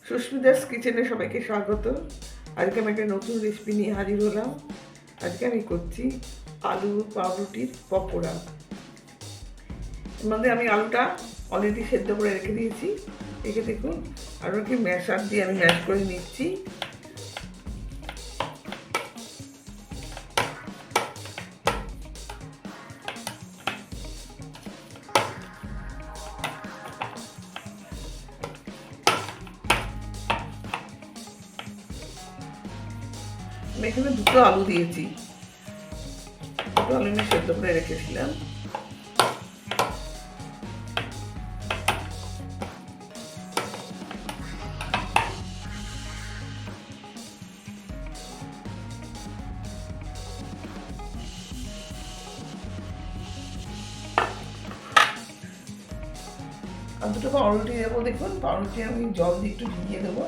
সুস্মিতাস কিচেনে সবাইকে স্বাগত। আজকে আমি একটা নতুন রেসিপি নিয়ে হাজির হলাম। আজকে আমি করছি আলু পাউরুটির পকোড়া। এর মধ্যে আমি আলুটা অলরেডি সেদ্ধ করে রেখে দিয়েছি। রেখে দেখুন আরও কি ম্যাশার দিয়ে আমি ম্যাশ করে নিচ্ছি। আমি এখানে দুটো আলু দিয়েছি, দুটো আলু আমি সেদ্ধ করে রেখেছিলাম। আর দুটো পাউরুটি দেবো। দেখুন পাউরুটি আমি জল দিয়ে একটু ভিজিয়ে দেবো।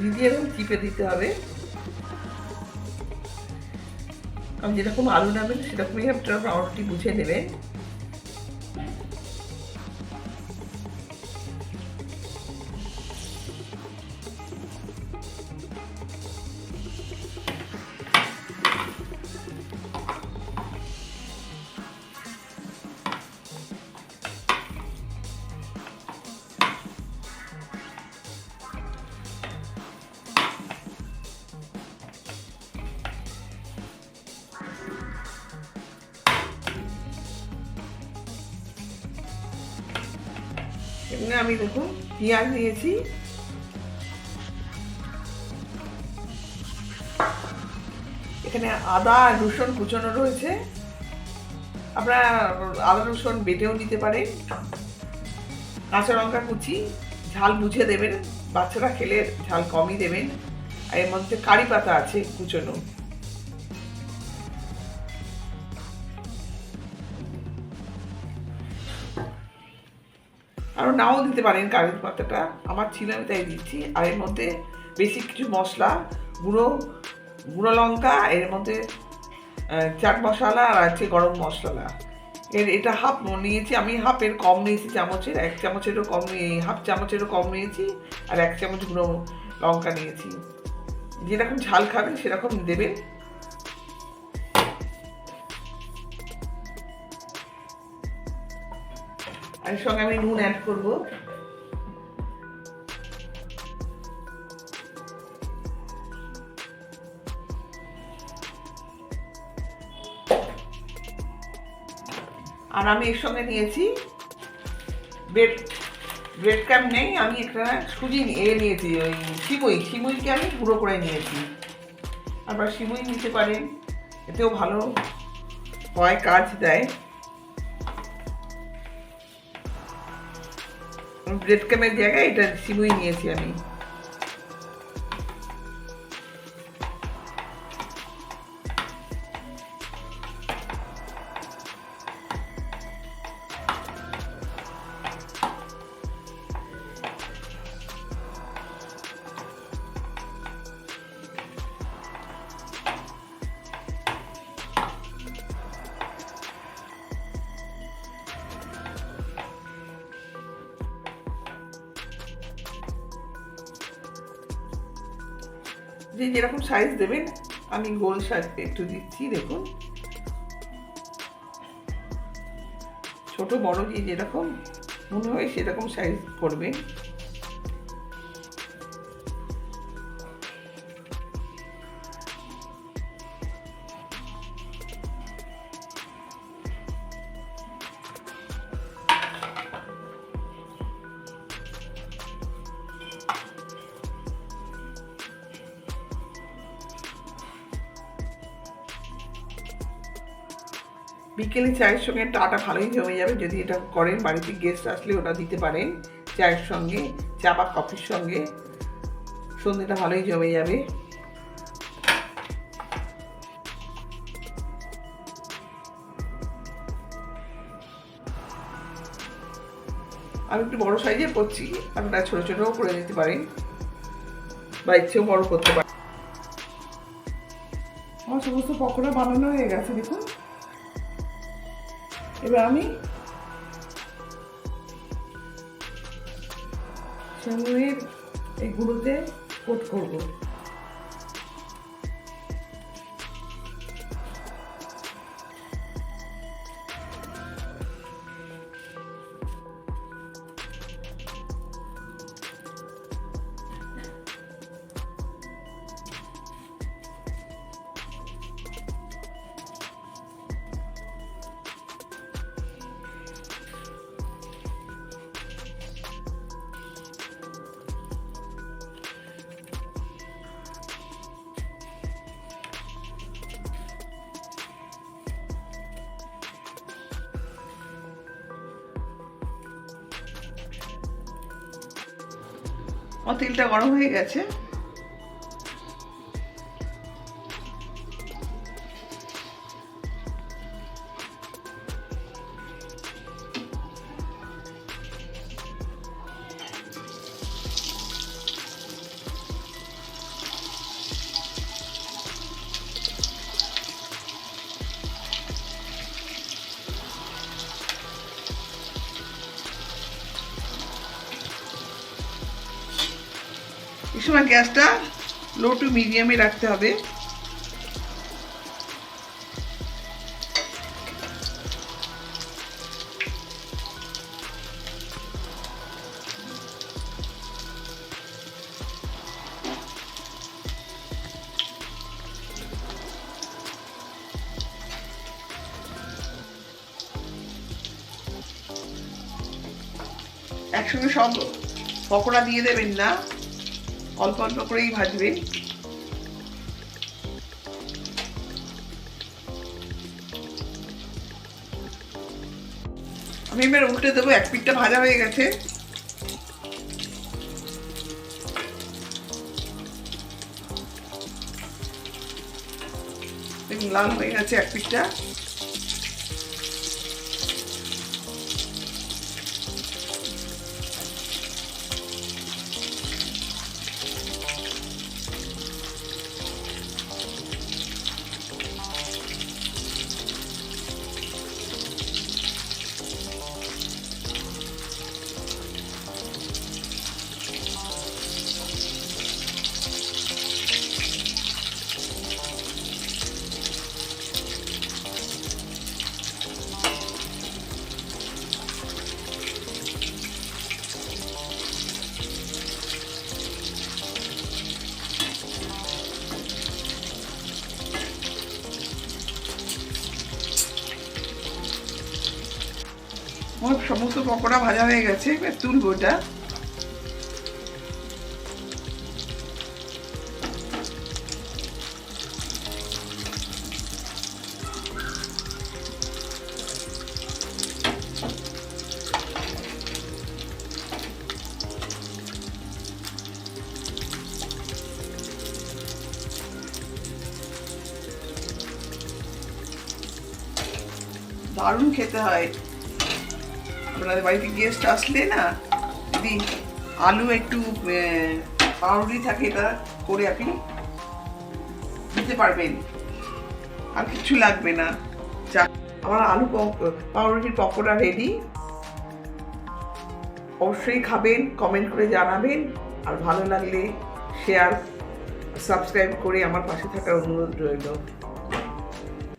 ভিজিয়ে এবং চিপে দিতে হবে। আমি যেরকম আলু নেবেন সেরকমই আপনারা পাউরুটি বুঝে নেবেন। এখানে আমি দেখুন পেঁয়াজ নিয়েছি, এখানে আদা আর রসুন কুচনো রয়েছে। আপনারা আদা রসুন বেটেও নিতে পারেন। কাঁচা লঙ্কা কুচি, ঝাল বুঝে দেবেন, বাচ্চারা খেলে ঝাল কমই দেবেন। আর এর মধ্যে কারি পাতা আছে কুচনো। আরও নাও দিতে পারেন কারি পাতাটা, আমার ছিল আমি তাই দিচ্ছি। আর এর মধ্যে বেশি কিছু মশলা, গুঁড়ো গুঁড়ো লঙ্কা, এর মধ্যে চাট মশলা আর আছে গরম মশলা। এটা হাফ নিয়েছি আমি, হাফের কম নিয়েছি চামচের, 1 চামচেরও কম নিয়ে, হাফ চামচেরও কম নিয়েছি। আর 1 চামচ গুঁড়ো লঙ্কা নিয়েছি। যেরকম ঝাল খাবেন সেরকম দেবেন। আর এর সঙ্গে আমি নুন অ্যাড করবো। আর আমি এর সঙ্গে নিয়েছি ব্রেড ক্রাম্ব নেই, আমি একটা সুজি নিয়েছি, ওই সিমুইকে আমি গুঁড়ো করে নিয়েছি। আপনারা সিমুই নিতে পারেন, এতেও ভালো হয়, কাজ দেয়। ব্রেড ক্রাম্বের জায়গায় এটা সিমুই নিয়েছি আমি। যে যেরকম সাইজ দেবেন, আমি গোল সাইজ একটু দিচ্ছি। দেখুন ছোট বড় যে যেরকম মনে হয় সেরকম সাইজ করবেন। বিকেলে চায়ের সঙ্গে টাটা ভালোই জমে যাবে। যদি এটা করেন, বাড়িতে গেস্ট আসলে ওটা দিতে পারেন চায়ের সঙ্গে, চা বা কফির সঙ্গে, সন্ধ্যেটা ভালোই জমে যাবে। আমি একটু বড় সাইজের করছি, আপনারা ছোটো ছোটোও করে দিতে পারেন। বা ইচ্ছেও বড় করতে পারেন। আমার সমস্ত পকোড়া বানানো হয়ে গেছে দেখুন। এবার আমি সেগুলির এই গুঁড়োতে কোট করবো। আমার তেলটা গরম হয়ে গেছে। এই সময় গ্যাসটা লো টু মিডিয়ামে রাখতে হবে। একসঙ্গে সব পকোড়া দিয়ে দেবেন না, অল্প অল্প করেই ভাজবেন। আমি এবার উল্টে দেবো। এক পিঠটা ভাজা হয়ে গেছে। লাল হয়ে গেছে এক পিঠটা। আমার সমস্ত পকোড়া ভাজা হয়ে গেছে। এবার তুলবো এটা। দারুণ খেতে হয়। আপনাদের বাড়িতে গেস্ট আসলে না, যদি আলু একটু পাউরুটি থাকে, এটা করে আপনি দিতে পারবেন, আর কিছু লাগবে না। আমার আলু পাউরুটির পকোড়া রেডি। অবশ্যই খাবেন, কমেন্ট করে জানাবেন, আর ভালো লাগলে শেয়ার সাবস্ক্রাইব করে আমার পাশে থাকার অনুরোধ রইল।